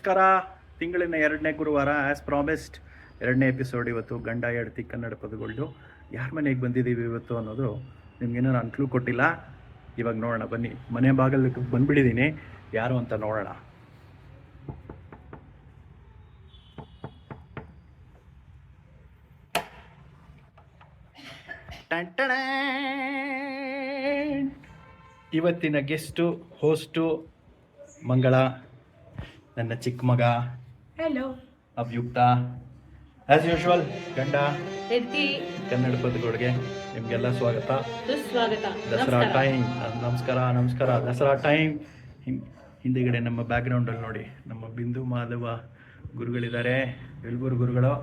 ನಮಸ್ಕಾರ. ತಿಂಗಳಿನ 2ನೇ ಗುರುವಾರ ಆ್ಯಸ್ ಪ್ರಾಮಿಸ್ಡ್ 2ನೇ ಎಪಿಸೋಡ್. ಇವತ್ತು ಗಂಡ ಹೆಂಡತಿ ಕನ್ನಡ ಪದಗಳು ಯಾರ ಮನೆಗೆ ಬಂದಿದ್ದೀವಿ ಇವತ್ತು ಅನ್ನೋದು ನಿಮ್ಗೇನೋ ನಾನು ಕ್ಲೂ ಕೊಟ್ಟಿಲ್ಲ. ಇವಾಗ ನೋಡೋಣ ಬನ್ನಿ. ಮನೆ ಬಾಗಿಲಿಗೆ ಬಂದುಬಿಟ್ಟಿದ್ದೀನಿ, ಯಾರು ಅಂತ ನೋಡೋಣ. ಇವತ್ತಿನ ಗೆಸ್ಟು ಹೋಸ್ಟು ಮಂಗಳ, ನನ್ನ ಚಿಕ್ಕ ಮಗ ಹಲೋ ಅಭಿಯುಕ್ತ. ಆಸ್ ಯೂಶುವಲ್ ಗಂಡ ಹೆಂಡತಿ ಕನ್ನಡ ಪದಗಳಿಗೆ ನಿಮಗೆಲ್ಲ ಸ್ವಾಗತ, ಸುಸ್ವಾಗತ. ದಸರಾ ಟೈಮ್. ನಮಸ್ಕಾರ. ದಸರಾ ಟೈಮ್. ಹಿಂದೆಗಡೆ ನಮ್ಮ ಬ್ಯಾಕ್ಗ್ರೌಂಡಲ್ಲಿ ನೋಡಿ, ನಮ್ಮ ಬಿಂದು ಮಾಧವ ಗುರುಗಳಿದ್ದಾರೆ, ಎಲ್ಬೂರು ಗುರುಗಳು.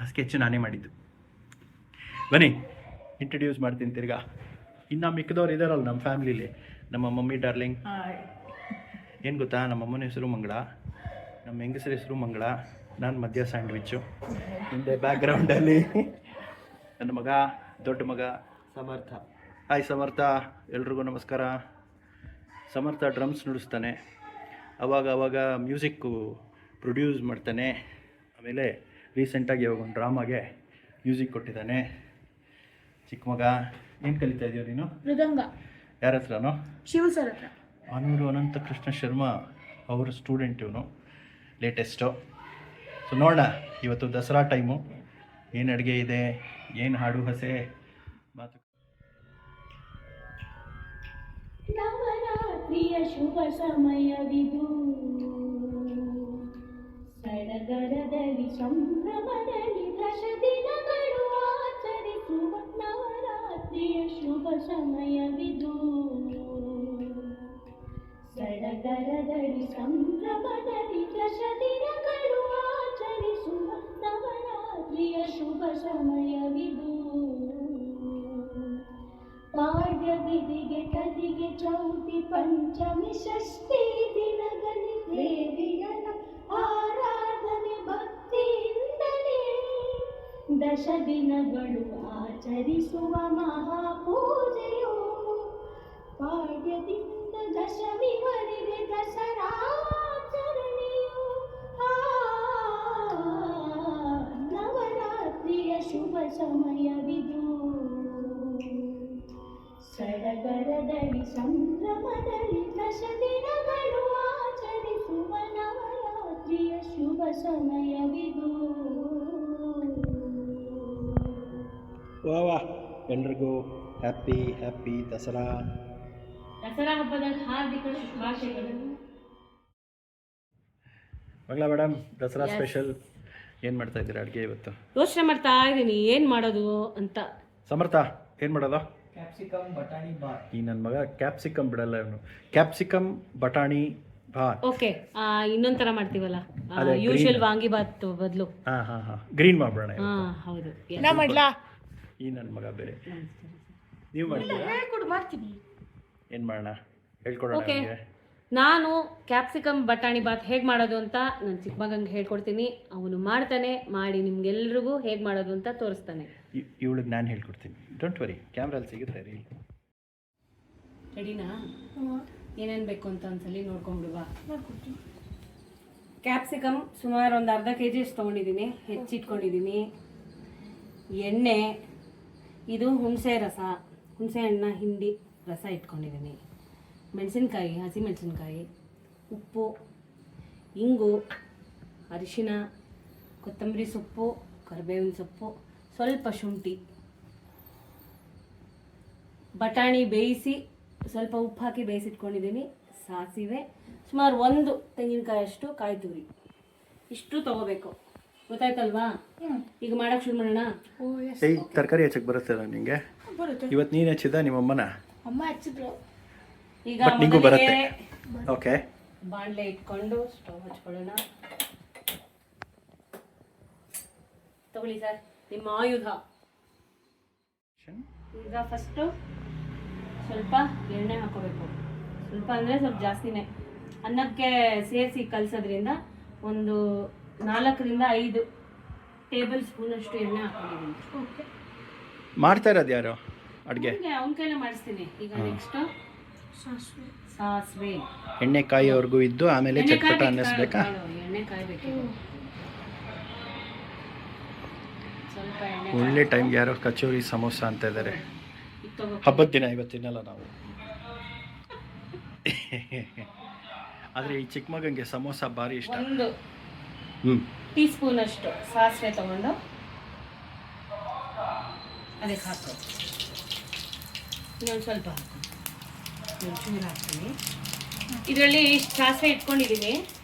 ಆ ಸ್ಕೆಚ್ ನಾನೇ ಮಾಡಿದ್ದು. ಬನ್ನಿ ಇಂಟ್ರಡ್ಯೂಸ್ ಮಾಡ್ತೀನಿ ತಿರ್ಗಾ. ಇನ್ನು ಮಿಕ್ಕದವ್ರು ಇದ್ದಾರಲ್ಲ ನಮ್ಮ ಫ್ಯಾಮ್ಲಿಲಿ, ನಮ್ಮ ಮಮ್ಮಿ ಡಾರ್ಲಿಂಗ್. ಏನು ಗೊತ್ತಾ, ನಮ್ಮ ಅಮ್ಮನ ಹೆಸರು ಮಂಗಳ, ನಮ್ಮ ಹೆಂಗಸರ ಹೆಸರು ಮಂಗಳ, ನಾನು ಮಧ್ಯ ಸ್ಯಾಂಡ್ವಿಚ್ಚು. ಹಿಂದೆ ಬ್ಯಾಕ್ಗ್ರೌಂಡಲ್ಲಿ ನನ್ನ ಮಗ, ದೊಡ್ಡ ಮಗ ಸಮರ್ಥ. ಹಾಯ್ ಸಮರ್ಥ, ಎಲ್ರಿಗೂ ನಮಸ್ಕಾರ. ಸಮರ್ಥ ಡ್ರಮ್ಸ್ ನುಡಿಸ್ತಾನೆ, ಅವಾಗ ಮ್ಯೂಸಿಕ್ಕು ಪ್ರೊಡ್ಯೂಸ್ ಮಾಡ್ತಾನೆ. ಆಮೇಲೆ ರೀಸೆಂಟಾಗಿ ಇವಾಗ ಒಂದು ಡ್ರಾಮಾಗೆ ಮ್ಯೂಸಿಕ್ ಕೊಟ್ಟಿದ್ದಾನೆ. ಚಿಕ್ಕ ಮಗ, ಏನು ಕಲಿತಾ ಇದೆಯೋ ನೀನು? ಮೃದಂಗ. ಯಾರ ಹತ್ರನೋ? ಶಿವ ಸರ್ ಹತ್ರ. ಆನೂರು ಅನಂತ ಕೃಷ್ಣ ಶರ್ಮಾ ಅವ್ರ ಸ್ಟೂಡೆಂಟ್ ಇವನು, ಲೇಟೆಸ್ಟು. ಸೊ ನೋಡೋಣ ಇವತ್ತು ದಸರಾ ಟೈಮು, ಏನು ಅಡುಗೆ ಇದೆ, ಏನು ಹಾಡು ಹಸೆ ಮಾತು. ನವರಾತ್ರಿಯ ಶುಭ ಸಮಯವಿದು, ಸಡಗರದಲ್ಲಿ ಸಂಭ್ರಮದಲ್ಲಿ ದಶ ದಿನಗಳು ಆಚರಿಸುವ ನವರಾತ್ರಿಯ ಶುಭ ಸಮಯವಿದು. ಸಡಗರದಲ್ಲಿ ಸಂಭ್ರಮದಲ್ಲಿ ದಶ ದಿನಗಳು ಆಚರಿಸುವ ನವರಾತ್ರಿಯ ಶುಭ ಸಮಯವಿದು. ಪಾಡ್ಯ ಬಿದಿಗೆ ಕದಿಗೆ ಚೌತಿ ಪಂಚಮಿ ಷಷ್ಠಿ ದಿನದಲ್ಲಿ ದೇವಿಯನ ಆರಾಧನೆ ಭಕ್ತಿಯಿಂದಲೇ ದಶ ದಿನಗಳು ಆಚರಿಸುವ ಮಹಾಪೂಜೆಯು. ಪಾಡ್ಯದಿಂದ ದಶಮಿವರೆಗೆ ದಸರಾಚರಣೆಯು. ನವರಾತ್ರಿಯ ಶುಭ ಸಮಯವಿದು. ಸಡಗರದಲ್ಲಿ ಸಂಭ್ರಮದಲ್ಲಿ ದಶ ದಿನಗಳು ಆಚರಿಸುವ ನವರಾತ್ರಿಯ ಶುಭ ಸಮಯವಿದು. ವಾ ಎಲ್ರಿಗೂ ಹ್ಯಾಪಿ ದಸರಾ. ದಸರಾ ಹಬ್ಬದ ಹಾರ್ದಿಕ ಶುಭಾಶಯಗಳು. ಮಗಳ ಮೇಡಮ್, ದಸರಾ ಸ್ಪೆಷಲ್ ಏನು ಮಾಡ್ತಾ ಇದ್ದೀರಾ ಅಡುಗೆ ಇವತ್ತು? ಯೋಚನೆ ಮಾಡ್ತಾ ಇದ್ದೀನಿ ಏನು ಮಾಡೋದು ಅಂತ. ಸಮರ್ಥ, ಏನು ಮಾಡೋದು? ಕ್ಯಾಪ್ಸಿಕಮ್ ಬಟಾಣಿ ಬಾತ್. ಈ ನನ್ನ ಮಗ ಕ್ಯಾಪ್ಸಿಕಮ್ ಬಿಡಲ್ಲ ಇವನು. ಕ್ಯಾಪ್ಸಿಕಮ್ ಬಟಾಣಿ ಬಾತ್. ಓಕೆ, ಇನ್ನೊಂದು ಥರ ಮಾಡ್ತೀವಲ್ಲ, ಅದೇ ಯೂಶುವಲ್ green. ವಾಂಗಿ ಬಾತ್ ಬದಲು. ಹಾಂ ಗ್ರೀನ್ ಮಾಡ್ಬಿಡೋಣ ಇವತ್ತು. ಹೌದು. ಈ ನನ್ನ ಮಗ ಬೇರೆ. ನೀವು ಮಾಡ್ತೀರಾ? ಹೇಳ್ಕೊಡು, ಮಾಡ್ತೀನಿ. ಏನು ಮಾಡೋಣ, ಹೇಳ್ಕೊಡೋಣ ಓಕೆ, ನನಗೆ. ನಾನು ಕ್ಯಾಪ್ಸಿಕಮ್ ಬಟಾಣಿ ಬಾತ್ ಹೇಗೆ ಮಾಡೋದು ಅಂತ ನನ್ನ ಚಿಕ್ಕ ಮಗಂಗೆ ಹೇಳ್ಕೊಡ್ತೀನಿ. ಅವನು ಮಾಡ್ತಾನೆ, ಮಾಡಿ ನಿಮ್ಗೆಲ್ರಿಗೂ ಹೇಗೆ ಮಾಡೋದು ಅಂತ ತೋರಿಸ್ತಾನೆ. ಇವಳಿಗೆ ನಾನು ಹೇಳ್ಕೊಡ್ತೀನಿ, ಡೋಂಟ್ ವರಿ. ಕ್ಯಾಮ್ರಲ್ಲಿ ಸಿಗುತ್ತೆ ರೀ. ರೆಡಿನಾ? ಏನೇನು ಬೇಕು ಅಂತ ಒಂದ್ಸಲಿ ನೋಡ್ಕೊಂಡ್ಬಿಡುವ. ಮಾಡ್ಕೊಡ್ತೀನಿ. ಕ್ಯಾಪ್ಸಿಕಮ್ ಸುಮಾರು ಒಂದು ಅರ್ಧ kg ತೊಗೊಂಡಿದ್ದೀನಿ, ಹೆಚ್ಚಿಟ್ಕೊಂಡಿದ್ದೀನಿ. ಎಣ್ಣೆ, ಇದು ಹುಣಸೆ ರಸ, ಹುಣಸೆ ಹಣ್ಣನ್ನ ಹಿಂಡಿ ರಸ ಇಟ್ಕೊಂಡಿದ್ದೀನಿ. ಮೆಣಸಿನ್ಕಾಯಿ, ಹಸಿಮೆಣಸಿನ್ಕಾಯಿ, ಉಪ್ಪು, ಇಂಗು, ಅರಿಶಿನ, ಕೊತ್ತಂಬರಿ ಸೊಪ್ಪು, ಕರಿಬೇವಿನ ಸೊಪ್ಪು, ಸ್ವಲ್ಪ ಶುಂಠಿ, ಬಟಾಣಿ ಬೇಯಿಸಿ ಸ್ವಲ್ಪ ಉಪ್ಪು ಹಾಕಿ ಬೇಯಿಸಿಟ್ಕೊಂಡಿದ್ದೀನಿ. ಸಾಸಿವೆ, ಸುಮಾರು 1 ತೆಂಗಿನಕಾಯಿ ಅಷ್ಟು ಕಾಯಿ ತುರಿ, ಇಷ್ಟು ತಗೋಬೇಕು. ಗೊತ್ತಾಯ್ತಲ್ವಾ? ಈಗ ಮಾಡಕ್ಕೆ ಶುರು ಮಾಡೋಣ. ಏಯ್, ತರಕಾರಿ ಹೆಚ್ಚಕ್ಕೆ ಬರುತ್ತೆ ನಿಂಗೆ? ಬರುತ್ತೆ. ಇವತ್ತು ನೀನು ಹೆಚ್ಚಿದ್ದ ನಿಮ್ಮಮ್ಮನ? ಅಮ್ಮ ಹಚ್ಚಿದ್ರು. ಈಗ ಬಟ್ ನಿಂಗೂ ಬರುತ್ತೆ. ಓಕೆ, ಬಾಣಲೆ ಇಟ್ಕೊಂಡು ಸ್ಟವ್ ಹಚ್ಕೊಳ್ಳೋಣ. ತಗೊಳ್ಳಿ ಸರ್ ನಿಮ್ಮ ಆಯುಧ. ಈಗ ಫಸ್ಟು ಸ್ವಲ್ಪ ಎಣ್ಣೆ ಹಾಕೋಬೇಕು. ಸ್ವಲ್ಪ ಅಂದರೆ ಸ್ವಲ್ಪ ಜಾಸ್ತಿನೇ. ಅನ್ನಕ್ಕೆ ಸೇರಿಸಿ ಕಲಸೋದ್ರಿಂದ ಒಂದು 4 ರಿಂದ 5 ಟೇಬಲ್ ಸ್ಪೂನ್ ಅಷ್ಟು ಎಣ್ಣೆ ಹಾಕೊಂಡಿದ್ದೀನಿ. ಓಕೆ. ಮಾಡ್ತಾ ಇರೋದು ಯಾರು ಅಡುಗೆ? ಅವನ ಕೈಲೇ ಮಾಡಿಸ್ತೀನಿ. ಈಗ ನೆಕ್ಸ್ಟ್ ಸಾಸಿವೆ, ಎಣ್ಣೆ ಕಾಯೋವರೆಗೂ ಇದ್ದು ಆಮೇಲೆ ಎಣ್ಣೆ ಚಟ್ಪಟ ಕಾಯ್ಬೇಕು, ಅನ್ನಿಸ್ಬೇಕಾ? ಎಣ್ಣೆ ಕಾಯ್ಬೇಕು. ಸ್ವಲ್ಪ ಎಣ್ಣೆ ಒಳ್ಳೆ ಟೈಮ್ಗೆ ಯಾರೋ ಕಚೋರಿ ಸಮೋಸ ಅಂತ ಇದ್ದಾರೆ. ಇದು ತಗೋ. ಹಬ್ಬದ ದಿನ ಇವತ್ತಿನಲ್ಲ ನಾವು. ಆದರೆ ಈ ಚಿಕ್ಕ ಮಗನಿಗೆ ಸಮೋಸ ಭಾರಿ ಇಷ್ಟ. ಒಂದು ಹ್ಞೂ ಟೀ ಸ್ಪೂನ್ ಅಷ್ಟು ಸಾಸಿವೆ ತಗೊಂಡು ಅದಕ್ಕೆ ಹಾಕು. ಇನ್ನೊಂದು ಸ್ವಲ್ಪ ಹಾಕು. ಚೂರು ಹಾಕ್ತೀನಿ. ಇದರಲ್ಲಿ ಇಷ್ಟು ಸಾಸಿವೆ ಇಟ್ಕೊಂಡಿದ್ದೀನಿ,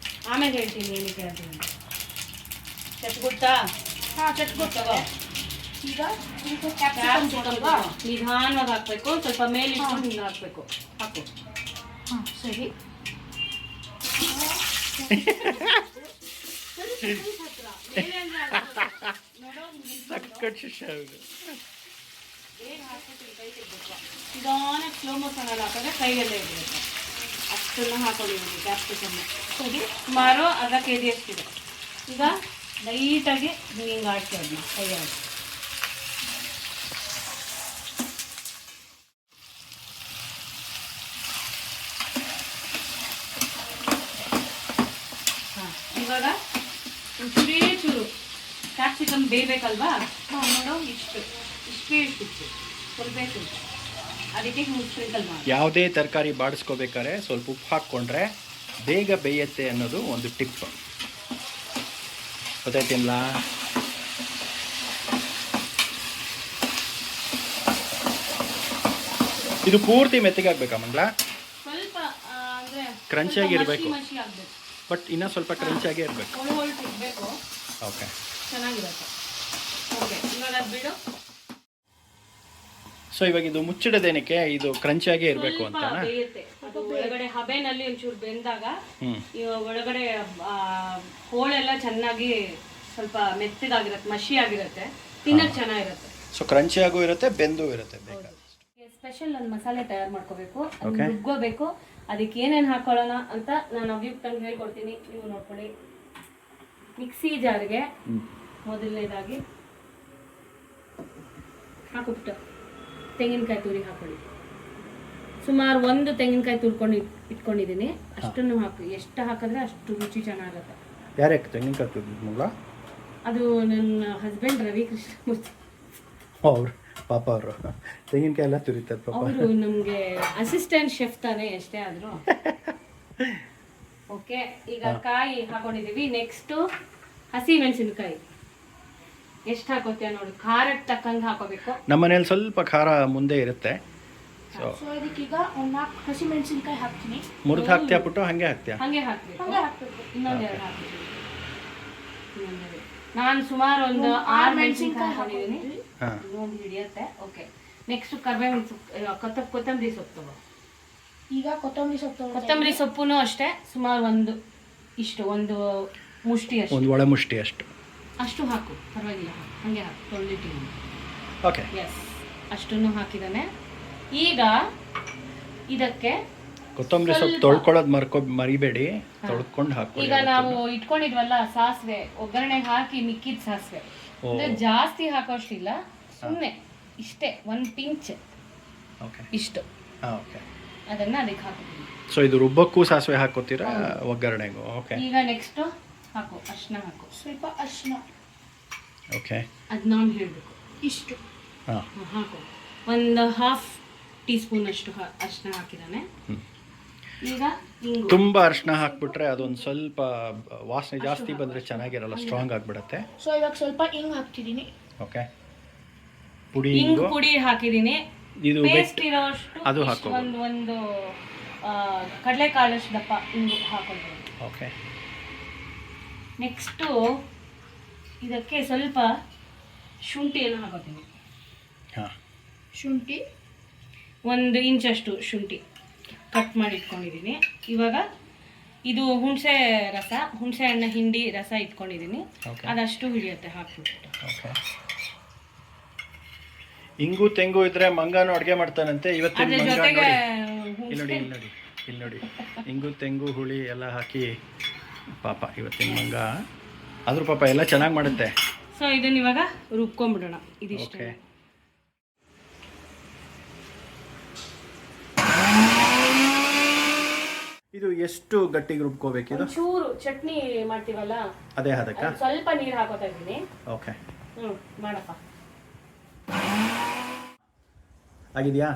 ಆಮೇಲೆ ಹೇಳ್ತೀನಿ ಏನಕ್ಕೆ ಹೇಳ್ತೀನಿ. ಚಟ್ಗುತ್ತಾ? ಹಾಂ ಚಟ್ಕೊತ. ತಗೋ. ಈಗ ಕ್ಯಾಪ್ಸಿಕಮ್ ನಿಧಾನವಾಗಿ ಹಾಕಬೇಕು, ಸ್ವಲ್ಪ ಮೇಲೆ ಇಟ್ಕೊಂಡು ಹಿಂಗೆ ಹಾಕಬೇಕು. ಹಾಕು. ಹಾಂ ಸರಿ. ಸಕ್ಕತ್ ಶಿಷ್ಯ ಅವರು. ನಿಧಾನಕ್ಕೆ ಸ್ಲೋ ಮೋಷನಲ್ಲಿ ಹಾಕಿದ್ರೆ ಕೈಯಲ್ಲೇ ಇರಬೇಕು. ಅಷ್ಟನ್ನು ಹಾಕೊಂಡಿದ್ದೀನಿ ಕ್ಯಾಪ್ಸಿಕಮ್. ಸರಿ, ಸುಮಾರು ಅರ್ಧ ಕೆಜಿ ಅಷ್ಟಿದೆ. ಈಗ ಲೈಟಾಗಿ ಹಿಂಗೆ ಆಡ್ಸಿ ಅದನ್ನ ಕೈಯಾಡಿ. ಹಾಂ, ಇವಾಗ ಚೂರೇ ಚೂರು ಕ್ಯಾಪ್ಸಿಕಮ್ ಬೇಯಬೇಕಲ್ವಾ? ನೋಡು, ಇಷ್ಟೇ ಇಷ್ಟಿತ್ತು, ಸ್ವಲ್ಪ ಸ್ವಲ್ಪ. ಅದಕ್ಕೆ ಸ್ಪ್ರಿಂಕಲ್ ಮಾಡಿ. ಯಾವುದೇ ತರಕಾರಿ ಬಾಡಿಸ್ಕೋಬೇಕಾದ್ರೆ ಸ್ವಲ್ಪ ಉಪ್ಪು ಹಾಕ್ಕೊಂಡ್ರೆ ಬೇಗ ಬೇಯತ್ತೆ ಅನ್ನೋದು ಒಂದು ಟಿಪ್. ಗೊತ್ತಾಯ್ತಿಲ್ಲ? ಇದು ಪೂರ್ತಿ ಮೆತ್ತಗಾಗಬೇಕಾ ಮಂಗ್ಲ? ಸ್ವಲ್ಪ ಅಂದರೆ ಕ್ರಂಚಿಯಾಗಿ ಇರಬೇಕು, ಮಸಿ ಆಗಬೇಕು. ಬಟ್ ಇನ್ನೂ ಸ್ವಲ್ಪ ಕ್ರಂಚಿಯಾಗೇ ಇರಬೇಕು. ಹೊಳ್ಳು ಇರಬೇಕು, ಓಕೆ, ಚೆನ್ನಾಗಿರುತ್ತೆ. ಓಕೆ, ಇವಾಗ ಅದು ಬಿಡು. ಸೊ ಇವಾಗ ಇದು ಮುಚ್ಚಿಡೋದೇನಕ್ಕೆ? ಇದು ಕ್ರಂಚಿಯಾಗೇ ಇರಬೇಕು ಸ್ವಲ್ಪ ಅಂತನಾ? ಬೇಯುತ್ತೆ ಅದು ಒಳಗಡೆ. ಹಬೆನಲ್ಲಿ ಒಂಚೂರು ಬೆಂದಾಗ ಹ್ಞೂ ಒಳಗಡೆ ಹೋಳೆಲ್ಲ ಚೆನ್ನಾಗಿ ಸ್ವಲ್ಪ ಮೆತ್ತಗಾಗಿರುತ್ತೆ, ಮಸಿ ಆಗಿರುತ್ತೆ, ತಿನ್ನಕ್ಕೆ ಚೆನ್ನಾಗಿರುತ್ತೆ. ಸೊ ಕ್ರಂಚಿಯಾಗೂ ಇರುತ್ತೆ, ಬೆಂದೂ ಇರುತ್ತೆ. ಬೇಕಾದ ಸ್ಪೆಷಲ್ ಒಂದು ಮಸಾಲೆ ತಯಾರು ಮಾಡ್ಕೋಬೇಕು, Okay. ರುಬ್ಕೋಬೇಕು. ಅದಕ್ಕೆ ಏನೇನು ಹಾಕೊಳ್ಳೋಣ ಅಂತ ನಾನು ಅಭಿಯುಕ್ತಂಗೆ ಹೇಳ್ಕೊಡ್ತೀನಿ, ನೀವು ನೋಡ್ಕೊಳ್ಳಿ. ಮಿಕ್ಸಿ ಜಾರ್ಗೆ ಮೊದಲನೇದಾಗಿ ಹಾಕ್ಬಿಟ್ಟು ತೆಂಗಿನಕಾಯಿ ತುರಿ ಹಾಕೊಳ್ಳಿ. ಸುಮಾರು ಒಂದು ತೆಂಗಿನಕಾಯಿ ತುರ್ಕೊಂಡು ಇಟ್ಕೊಂಡಿದ್ದೀನಿ, ಅಷ್ಟನ್ನು ಹಾಕಿ. ಎಷ್ಟು ಹಾಕಿದ್ರೆ ಅಷ್ಟು ರುಚಿ ಚೆನ್ನಾಗುತ್ತೆ. ಯಾರ್ಯಾಕೆ ತೆಂಗಿನಕಾಯಿ ತುರಿದ್ಮಲ್ಲ? ಅದು ನನ್ನ ಹಸ್ಬೆಂಡ್ ರವಿ ಕೃಷ್ಣಮೂರ್ತಿ, ಅವ್ರು ಪಾಪ ಅವರು ತೆಂಗಿನಕಾಯಿ ಎಲ್ಲ ತುರಿತಾರೆ ಪಾಪ. ಅವರು ನಮಗೆ ಅಸಿಸ್ಟೆಂಟ್ ಶೆಫ್ ತಾನೇ ಎಷ್ಟೇ ಆದರೂ. ಓಕೆ, ಈಗ ಕಾಯಿ ಹಾಕೊಂಡಿದ್ದೀವಿ. ನೆಕ್ಸ್ಟು ಹಸಿ ಮೆಣಸಿನ್ಕಾಯಿ ಎಷ್ಟು ಹಾಕೋತೀಯ ನೋಡಿ, ಖಾರಕ್ಕೆ ತಕ್ಕಂಗೆ ಹಾಕೋಬೇಕು. ನಮ್ಮ ಮನೇಲಿ ಸ್ವಲ್ಪ ಖಾರ ಮುಂದೆ ಇರುತ್ತೆ. ಸೊ ಸೊ ಇದಕ್ಕೀಗ ಒಂದು 4 ಹಸಿಮೆಣಸಿನ್ಕಾಯಿ ಹಾಕ್ತೀನಿ. ಮುರಿದು ಹಾಕ್ತೀಯಾ ಪುಟ್ಟು? ಹಾಗೆ ಹಾಕ್ತೀಯಾ? ಹಾಗೆ ಹಾಕಬೇಕು. ಹಂಗೆ ಹಾಕ್ಬೇಕು. ಇನ್ನೊಂದೆರಡು ಹಾಕ್ಬೇಕು. ನಾನು ಸುಮಾರು ಒಂದು 6 ಮೆಣಸಿನ್ಕಾಯಿ ಹಾಕೊಂಡಿದ್ದೀನಿ. ಹಾಂ, ಇನ್ನೊಂದು ಹಿಡಿಯುತ್ತೆ. ಓಕೆ, ನೆಕ್ಸ್ಟ್ ಕರಿಬೇವಿನ ಸೊಪ್ಪು, ಕೊತ್ತಂಬರಿ ಸೊಪ್ಪು ತಗೋ. ಈಗ ಕೊತ್ತಂಬರಿ ಸೊಪ್ಪು ಕೊತ್ತಂಬರಿ ಸೊಪ್ಪು ಅಷ್ಟೇ ಸುಮಾರು ಒಂದು ಮುಷ್ಟಿ ಅಷ್ಟು, ಒಂದು ಒಳ ಮುಷ್ಟಿ ಅಷ್ಟು. ಅಷ್ಟು ಹಾಕು, ಪರವಾಗಿಲ್ಲ, ಹಾಗೆ ಹಾಕು, ತೊಳೆದಿಟ್ಟಿದ್ದೀನಿ. ಓಕೆ, ಎಸ್, ಅಷ್ಟನ್ನು ಹಾಕಿದ್ದಾನೆ. ಈಗ ಇದಕ್ಕೆ ಕೊತ್ತಂಬರಿ ಸೊಪ್ಪು ತೊಳ್ಕೊಳ್ಳೋದು ಮರಿಬೇಡಿ, ತೊಳ್ಕೊಂಡು ಹಾಕಿ. ಈಗ ನಾವು ಇಟ್ಕೊಂಡಿದ್ವಲ್ಲ ಸಾಸಿವೆ, ಒಗ್ಗರಣೆಗೆ ಹಾಕಿ ಮಿಕ್ಕಿದ ಸಾಸಿವೆ, ಅಂದ್ರೆ ಜಾಸ್ತಿ ಹಾಕೋಷ್ಟಿಲ್ಲ, ಸುಮ್ಮನೆ ಇಷ್ಟೇ, ಒಂದು ಪಿಂಚ್ ಓಕೆ, ಇಷ್ಟು, ಹಾಂ ಓಕೆ. ಅದನ್ನ ಅದಕ್ಕೆ ಹಾಕೋತೀನಿ. ಸೊ ಇದು ರುಬ್ಬಕ್ಕೂ ಸಾಸಿವೆ ಹಾಕೋತೀರಾ ಒಗ್ಗರಣೆಗೂ? ಓಕೆ. ಈಗ ನೆಕ್ಸ್ಟ್ ಹಾಕು, ಅರ್ಶಿನ ಹಾಕು, ಸ್ವಲ್ಪ ಅರಿಶಿನ. ಓಕೆ, ಅದು ನಾನು ಹೇಳಬೇಕು. ಇಷ್ಟು ಹಾಂ, ಹಾಕು, ಒಂದು 1/2 ಟೀ ಸ್ಪೂನ್ ಅಷ್ಟು ಅರ್ಶಿನ ಹಾಕಿದ್ದಾನೆ. ಈಗ ಹಿಂಗು ತುಂಬ ಅರಿಶಿನ ಹಾಕ್ಬಿಟ್ರೆ ಅದೊಂದು ಸ್ವಲ್ಪ ವಾಸನೆ ಜಾಸ್ತಿ ಬಂದರೆ ಚೆನ್ನಾಗಿರಲ್ಲ, ಸ್ಟ್ರಾಂಗ್ ಆಗಿಬಿಡುತ್ತೆ. ಸೊ ಇವಾಗ ಸ್ವಲ್ಪ ಹಿಂಗ್ ಹಾಕ್ತಿದ್ದೀನಿ. ಓಕೆ, ಪುಡಿ ಹಿಂಗು ಹಿಂಗು ಪುಡಿ ಹಾಕಿದ್ದೀನಿ. ಇದು ಪೇಸ್ಟ್ ಇರೋಷ್ಟು ಅದು ಇಷ್ಟು ಹಾಕ್ಕೋಬೋದು. ಒಂದು ಕಡಲೆಕಾಳಷ್ಟು ದಪ್ಪ ಹಿಂಗು ಹಾಕೊಳ್ತೀನಿ. ಓಕೆ. ನೆಕ್ಸ್ಟು ಇದಕ್ಕೆ ಸ್ವಲ್ಪ ಶುಂಠಿಯನ್ನು ಹಾಕೋತೀನಿ. ಹಾಂ, ಶುಂಠಿ 1 ಇಂಚಷ್ಟು ಶುಂಠಿ ಕಟ್ ಮಾಡಿ ಇಟ್ಕೊಂಡಿದ್ದೀನಿ. ಇವಾಗ ಇದು ಹುಣಸೆ ಹಣ್ಣು ಹಿಂಡಿ ರಸ ಇಟ್ಕೊಂಡಿದ್ದೀನಿ, ಓಕೆ. ಅದಷ್ಟು ಹಿಡಿಯುತ್ತೆ ಹಾಕ್ಬಿಟ್ಟು. ಓಕೆ. ಇಂಗು ತೆಂಗು ಇದ್ರೆ ಮಂಗಾನು ಅಡುಗೆ ಮಾಡ್ತಾನಂತೆ ಇವತ್ತಿನ ಅದ್ರ ಮಂಗ. ಜೊತೆಗೆ ನೋಡಿ, ಇಲ್ಲಿ ನೋಡಿ, ಇಂಗು ತೆಂಗು ಹುಳಿ ಎಲ್ಲ ಹಾಕಿ ಪಾಪ ಇವತ್ತಿನ ಮಂಗ. ಆದ್ರೂ ಪಾಪ ಎಲ್ಲ ಚೆನ್ನಾಗಿ ಮಾಡುತ್ತೆ. ಸೊ ಇದನ್ನ ಇವಾಗ ರುಬ್ಕೊಂಡ್ಬಿಡೋಣ. ಇದಿಷ್ಟೇ. ಓಕೆ. ಇದು ಎಷ್ಟು ಗಟ್ಟಿಗೆ ರುಬ್ಕೋಬೇಕು ಇದು? ಚೂರು ಚಟ್ನಿ ಮಾಡ್ತೀವಲ್ಲ ಅದೇ ಅದಕ್ಕ? ಸ್ವಲ್ಪ ನೀರು ಹಾಕೋತಾ ಇದ್ದೀನಿ. ಓಕೆ, ಮಾಡಪ್ಪ. ಆಗಿದೆಯಾ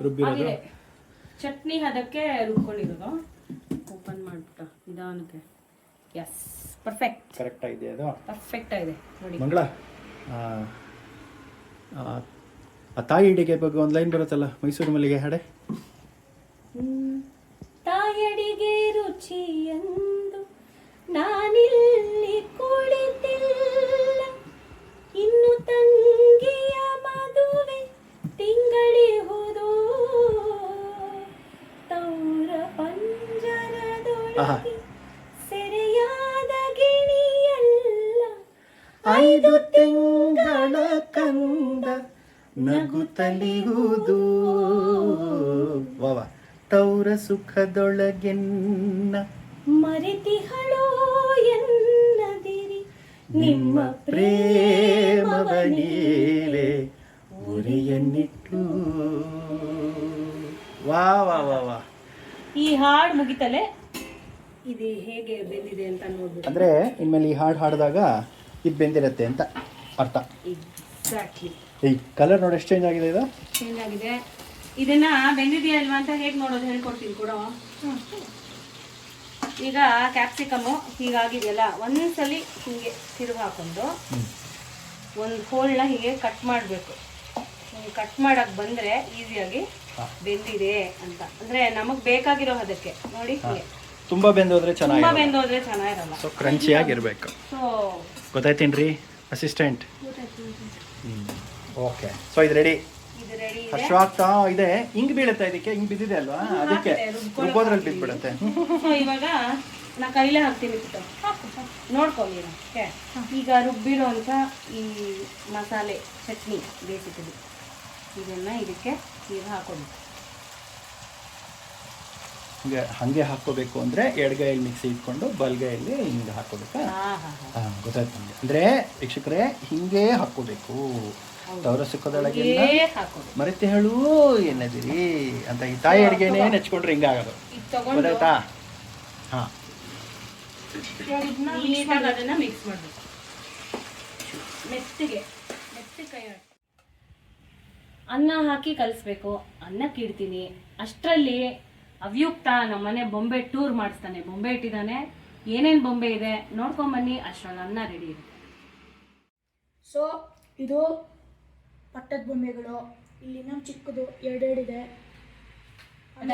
ರುಬ್ಬಿರೋದು? ಆಗಿದೆ. ಚಟ್ನಿ ಅದಕ್ಕೆ ರುಬ್ಕೊಂಡಿರೋದು. ಓಪನ್ ಮಾಡ್ಬಿಟ್ಟು ನಿಧಾನಕ್ಕೆ. S, perfect. ಕರೆಕ್ಟ್ ಆಗಿದೆ ಅದು? ಪರ್ಫೆಕ್ಟ್ ಆಗಿದೆ ನೋಡಿ. ಮಂಗಳ, ಆ ತಾಯಿ ಅಡಿಗೆ ಬಗ್ಗೆ ಒಂದು ಲೈನ್ ಬರುತ್ತಲ್ಲ, ಮೈಸೂರು ಮಲ್ಲಿಗೆ ಹಾಡೆ. ತಾಯಡಿಗೆ ರುಚಿಯಂದು ನಾನಿಲ್ಲಿ ಕುಳಿತಿಲ್ಲ, ಇನ್ನು ತಂಗಿಯ ಮದುವೆ ತಿಂಗಳಿಹುದು, ತೌರ ಪಂಜರದೊಳಗೆ ಸೆರೆಯಾದ ಗಿಣಿಯಲ್ಲ, 5 ತಿಂಗಳ ಕಂದ ನಗುತ್ತಲಿಹುದು, ವಾವ ತೌರ ಸುಖದೊಳಗೆನ್ನ ಮರೆತಿಹಳೋ ಎನ್ನದಿರಿ ನಿಮ್ಮ ಪ್ರೇಮವ ನೀವೇ ಉರಿಯನ್ನಿಟ್ಟು. ವಾ ವಾ ವಾ ವಾ. ಈ ಹಾಡು ಮುಗಿತಲೆ ಇದು ಹೇಗೆ ಬೆಂದಿದೆ ಅಂತ ನೋಡ್ಬಿಟ್ಟು. ಅಂದರೆ ಇನ್ಮೇಲೆ ಈ ಹಾಡು ಹಾಡಿದಾಗ ಇದು ಬೆಂದಿರತ್ತೆ ಅಂತ ಅರ್ಥ. ಎಕ್ಸಾಕ್ಟ್ಲಿ. ಈ ಕಲರ್ ನೋಡಿ ಎಷ್ಟು ಚೇಂಜ್ ಆಗಿದೆ ಇದು? ಚೇಂಜ್ ಆಗಿದೆ. ಇದನ್ನ ಬೆಂದಿದೆಯಾ ಅಲ್ವಾ ಅಂತ ಹೇಗೆ ನೋಡೋದು ಹೇಳ್ಕೊಡ್ತೀನಿ ಕೂಡ. ಈಗ ಕ್ಯಾಪ್ಸಿಕಮ್ಮು ಹೀಗಾಗಿದೆಯಲ್ಲ, ಒಂದ್ಸಲಿ ಹೀಗೆ ತಿರುಗಿ ಹಾಕೊಂಡು ಒಂದು ಹೋಲ್ನ ಹೀಗೆ ಕಟ್ ಮಾಡಬೇಕು. ಕಟ್ ಮಾಡಕ್ಕೆ ಬಂದರೆ ಈಸಿಯಾಗಿ ಬೆಂದಿದೆ ಅಂತ, ಅಂದರೆ ನಮಗೆ ಬೇಕಾಗಿರೋ ಅದಕ್ಕೆ ನೋಡಿ. ಹೀಗೆ ತುಂಬ ಬೆಂದೋದ್ರೆ ತುಂಬ ಚೆನ್ನಾಗಿ, ಬೆಂದೋದ್ರೆ ಚೆನ್ನಾಗಿರಲ್ಲ. ಸೊ ಕ್ರಂಚಿಯಾಗಿರ್ಬೇಕು. ಸೊ ಗೊತ್ತಾಯ್ತೇನ್ರಿ ಅಸಿಸ್ಟೆಂಟ್? ಓಕೆ, ಸೊ ಇದು ರೆಡಿ. ಇದು ರೆಡಿ ಇದೆ. ಹಶ್ವಾಗ್ತಾ ಇದೆ. ಹಿಂಗ್ ಬೀಳುತ್ತೆ ಇದಕ್ಕೆ, ಹಿಂಗ್ ಬಿದ್ದಿದೆ ಅಲ್ವಾ, ಅದಕ್ಕೆ ರುಬ್ಬೋದ್ರಲ್ಲಿ ಬಿದ್ಬಿಡುತ್ತೆ. ಸೊ ಇವಾಗ ನಾ ಕೈಲೇ ಹಾಕ್ತೀನಿ ಬಿಟ್ಟು ನೋಡ್ಕೊಳ್ಳಿ. ಓಕೆ, ಈಗ ರುಬ್ಬಿರೋಂಥ ಈ ಮಸಾಲೆ ಚಟ್ನಿ ಬೇಸಿಕಲಿ ಇದನ್ನು ಇದಕ್ಕೆ ಈಗ ಹಾಕೋಬೇಕು. ಹಂಗೆ ಹಾಕೋಬೇಕು ಅಂದ್ರೆ ಎಡಗೈಯಲ್ಲಿ ಮಿಕ್ಸಿ ಇಟ್ಕೊಂಡು ಬಲ್ಗೈಯಲ್ಲಿ ಹಿಂಗೆ ಹಾಕೋಬೇಕಾ? ಗೊತ್ತಾಯ್ತು ನಮಗೆ. ಅಂದ್ರೆ ವೀಕ್ಷಕರೇ ಹಿಂಗೆ ಹಾಕೋಬೇಕು. ತವರ ಸುಖದೊಳಗೆ ಮರೆತಿ ಹೇಳು ಏನದಿರಿ ಅಂತ ಈ ತಾಯಿ ಅಡಿಗೆನೇ ನೆಚ್ಕೊಂಡ್ರೆ ಹಿಂಗಾಗೋದು. ಗೊತ್ತಾಯ್ತಾ? ಹಾ, ಅದನ್ನ ಮಿಕ್ಸ್ ಮಾಡಬೇಕು ಮೆತ್ತಿಗೆ. ಕೈ ಅನ್ನ ಹಾಕಿ ಕಲಿಸ್ಬೇಕು. ಅನ್ನಕ್ಕೆ ಇಡ್ತೀನಿ ಅಷ್ಟರಲ್ಲಿ ಅವ್ಯುಕ್ತ ನಮ್ಮನೆ ಬೊಂಬೆ ಟೂರ್ ಮಾಡಿಸ್ತಾನೆ. ಬೊಂಬೆ ಇಟ್ಟಿದ್ದಾನೆ, ಏನೇನು ಬೊಂಬೆ ಇದೆ ನೋಡ್ಕೊಂಬನ್ನಿ. ಅಷ್ಟರಲ್ಲಿ ಅನ್ನ ರೆಡಿ ಇದೆ. ಸೊ ಇದು ಪಟ್ಟದ ಬೊಂಬೆಗಳು. ಇಲ್ಲಿ ಇನ್ನೊಂದು ಚಿಕ್ಕದು ಎರಡೆರಡಿದೆ.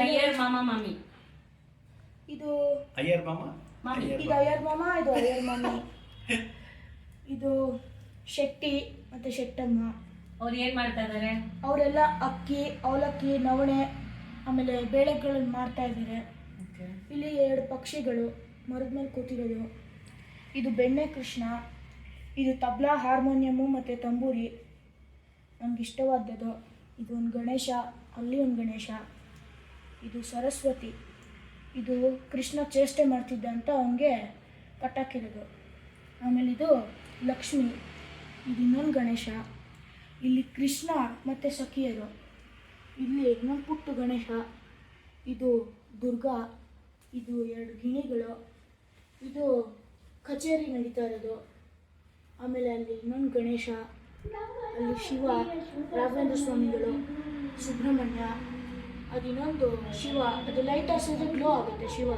ಅಯ್ಯರ್ ಮಾಮ ಮಾಮಿ. ಇದು ಅಯ್ಯರ್ ಮಾಮ, ಇದು ಅಯ್ಯರ್ ಮಾಮ, ಇದು ಅಯ್ಯರ್ ಮಾಮಿ. ಇದು ಶೆಟ್ಟಿ ಮತ್ತು ಶೆಟ್ಟಮ್ಮ. ಅವ್ರು ಏನು ಮಾಡ್ತಾ ಇದ್ದಾರೆ? ಅವರೆಲ್ಲ ಅಕ್ಕಿ, ಅವಲಕ್ಕಿ, ನವಣೆ ಆಮೇಲೆ ಬೇಳೆಗಳನ್ನು ಮಾಡ್ತಾ ಇದ್ದಾರೆ. ಇಲ್ಲಿ 2 ಪಕ್ಷಿಗಳು ಮರದ ಮೇಲೆ ಕೂತಿರೋದು. ಇದು ಬೆಣ್ಣೆ ಕೃಷ್ಣ. ಇದು ತಬ್ಲಾ, ಹಾರ್ಮೋನಿಯಮ್ಮು ಮತ್ತು ತಂಬೂರಿ ನನಗೆ ಇಷ್ಟವಾದದ್ದು. ಇದು ಒಂದು ಗಣೇಶ, ಅಲ್ಲಿ ಒಂದು ಗಣೇಶ. ಇದು ಸರಸ್ವತಿ. ಇದು ಕೃಷ್ಣ ಚೇಷ್ಟೆ ಮಾಡ್ತಿದ್ದ ಅಂತ ಅವನಿಗೆ ಕಟ್ಟಾಕಿರೋದು. ಆಮೇಲೆ ಇದು ಲಕ್ಷ್ಮಿ. ಇದು ಇನ್ನೊಂದು ಗಣೇಶ. ಇಲ್ಲಿ ಕೃಷ್ಣ ಮತ್ತು ಸಖಿಯರು. ಇಲ್ಲಿ ಇನ್ನೊಂದು ಪುಟ್ಟ ಗಣೇಶ. ಇದು ದುರ್ಗಾ. ಇದು 2 ಗಿಣಿಗಳು. ಇದು ಕಚೇರಿ ನಡೀತಾ ಇರೋದು. ಆಮೇಲೆ ಅಲ್ಲಿ ಇನ್ನೊಂದು ಗಣೇಶ, ಅಲ್ಲಿ ಶಿವ, ರಾಘವೇಂದ್ರ ಸ್ವಾಮಿಗಳು, ಸುಬ್ರಹ್ಮಣ್ಯ. ಅದು ಇನ್ನೊಂದು ಶಿವ. ಅದು ಲೈಟ್ ಹಾಸಿದ್ರೆ ಗ್ಲೋ ಆಗುತ್ತೆ ಶಿವ.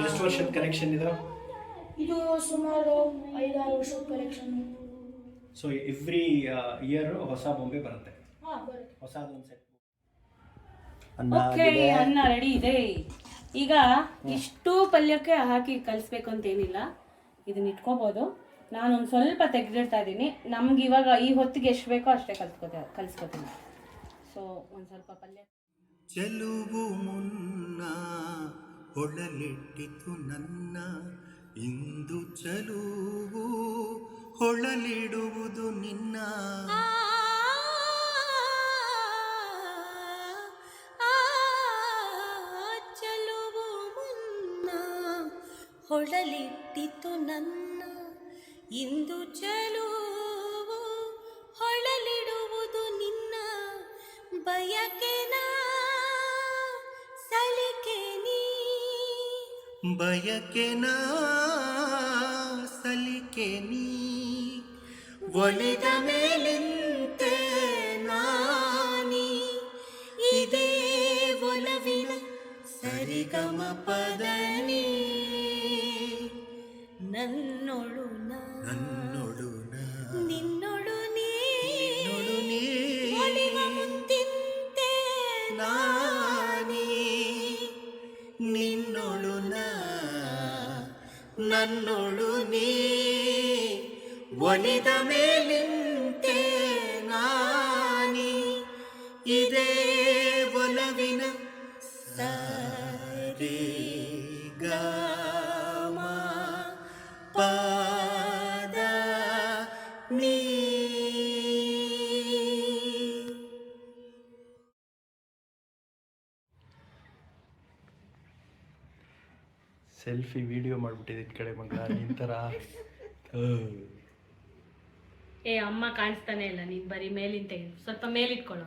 ಎಷ್ಟು ವರ್ಷದ ಕಲೆಕ್ಷನ್ ಇದು? ಇದು ಸುಮಾರು 5-6 ವರ್ಷದ ಕಲೆಕ್ಷನ್. ಸೊ ಎವ್ರಿ ಇಯರ್ ಹೊಸ ಬೊಂಬೆ ಬರುತ್ತೆ. ಬರುತ್ತೆ. ಹೊಸದೊಂದು ಸೆಟ್. ಓಕೆ, ಅನ್ನ ರೆಡಿ ಇದೆ. ಈಗ ಇಷ್ಟು ಪಲ್ಯಕ್ಕೆ ಹಾಕಿ ಕಲಿಸ್ಬೇಕು ಅಂತೇನಿಲ್ಲ, ಇದನ್ನ ಇಟ್ಕೋಬೋದು. ನಾನೊಂದು ಸ್ವಲ್ಪ ತೆಗೆದಿಡ್ತಾ ಇದ್ದೀನಿ. ನಮ್ಗೆ ಇವಾಗ ಈ ಹೊತ್ತಿಗೆ ಎಷ್ಟು ಬೇಕೋ ಅಷ್ಟೇ ಕಲಿಸ್ಕೊತೀನಿ. ಸೊ ಒಂದು ಸ್ವಲ್ಪ ಪಲ್ಯ. ಚೆಲುವು ಮುನ್ನ ಹೊಳಲಿಟ್ಟಿತು ನನ್ನ, ಇಂದು ಚೆಲುವು ಹೊಳಲಿಡುವುದು ನಿನ್ನ. ಚೆಲುವು ಮುನ್ನ ಹೊಳಲಿಟ್ಟಿತು ನನ್ನ, ಇಂದು ಚೆಲುವು ಹೊಳಲಿಡುವುದು ನಿನ್ನ. ಬಯಕೆನ ಸಲಿಗೆ ಬಯಕೆ ನಾ ಸಲಿಕೆ ನೀ ಒಲಿದ ಮೇಲಿಂತೆ ನಾನಿ ಇದೇ ಒಲವಿನ ಸರಿಗಮ ಪದನಿ ನನ್ನೊಳು ನಾ ನನ್ನೊಳು ನಾ ನಿನ್ನೊಳು ನೀ ನಿನ್ನೊಳು ನೀ ಒಲಿವ ಮುಂದಿಂತೆ ನಾನಿ ನಿನ್ನೊಳು ನಾ ನನ್ನೊಳು ನೀ ಒಲಿದ ಮೇಲಿಂತೆ ನಾನಿ ಇದೇ ಒಲವಿನ ಸರಿ ಗಾಮ ಪಾದ ನೀ. ಸೆಲ್ಫಿ ವಿಡಿಯೋ ಮಾಡ್ಬಿಟ್ಟಿದ್ದು ಕಡೆ ಮಗ ನಿಂತರ. ಏ ಅಮ್ಮ ಕಾಣಿಸ್ತಾನೆ ಇಲ್ಲ, ನೀನ್ ಬರೀ ಮೇಲಿನ ತೆಗೆದು ಸ್ವಲ್ಪ ಮೇಲಿಟ್ಕೊಳ್ಳೋ.